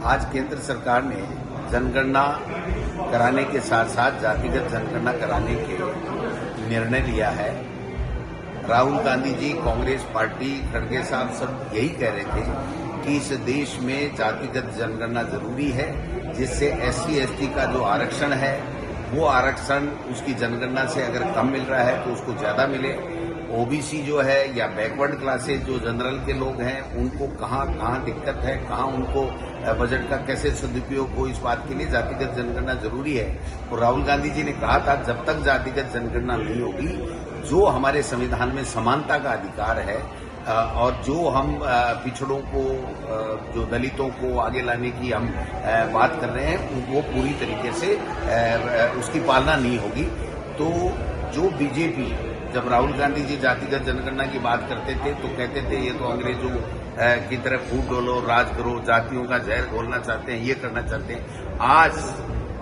आज केंद्र सरकार ने जनगणना कराने के साथ साथ जातिगत जनगणना कराने के निर्णय लिया है। राहुल गांधी जी, कांग्रेस पार्टी, खड़गे साहब सब यही कह रहे थे कि इस देश में जातिगत जनगणना जरूरी है, जिससे SC/ST का जो आरक्षण है वो आरक्षण उसकी जनगणना से अगर कम मिल रहा है तो उसको ज्यादा मिले। OBC जो है या बैकवर्ड क्लासेज जो जनरल के लोग हैं उनको कहाँ दिक्कत है, कहाँ उनको बजट का कैसे सदुपयोग हो, इस बात के लिए जातिगत जनगणना जरूरी है। और राहुल गांधी जी ने कहा था जब तक जातिगत जनगणना नहीं होगी, जो हमारे संविधान में समानता का अधिकार है और जो हम पिछड़ों को, जो दलितों को आगे लाने की हम बात कर रहे हैं, वो पूरी तरीके से उसकी पालना नहीं होगी। तो जो बीजेपी, जब राहुल गांधी जी जातिगत जनगणना की बात करते थे तो कहते थे ये तो अंग्रेजों की तरह फूट डोलो, राज करो, जातियों का जहर घोलना चाहते हैं, ये करना चाहते हैं। आज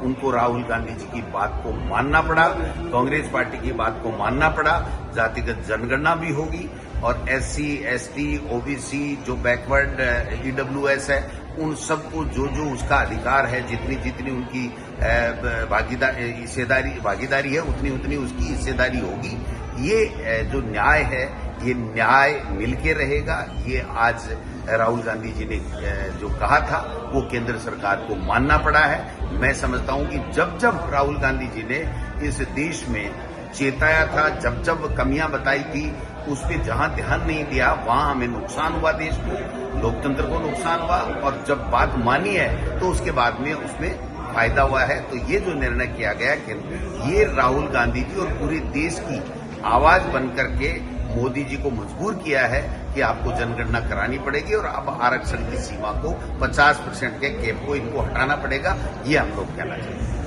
उनको राहुल गांधी जी की बात को मानना पड़ा, कांग्रेस पार्टी की बात को मानना पड़ा। जातिगत जनगणना भी होगी और SC/ST, OBC, जो बैकवर्ड EWS है, उन सबको जो उसका अधिकार है, जितनी उनकी भागीदारी है, उतनी उसकी हिस्सेदारी होगी। ये जो न्याय है, ये न्याय मिलके रहेगा। ये आज राहुल गांधी जी ने जो कहा था वो केंद्र सरकार को मानना पड़ा है। मैं समझता हूं कि जब राहुल गांधी जी ने इस देश में चेताया था, जब कमियां बताई थी, उस पर जहां ध्यान नहीं दिया वहां हमें नुकसान हुआ, देश को, लोकतंत्र को नुकसान हुआ। और जब बात मानी है तो उसके बाद में उसमें फायदा हुआ है। तो ये जो निर्णय किया गया कि ये राहुल गांधी जी और पूरे देश की आवाज बनकर के मोदी जी को मजबूर किया है कि आपको जनगणना करानी पड़ेगी और अब आरक्षण की सीमा को 50% के कैप को इनको हटाना पड़ेगा। ये हम लोग कहना चाहिए।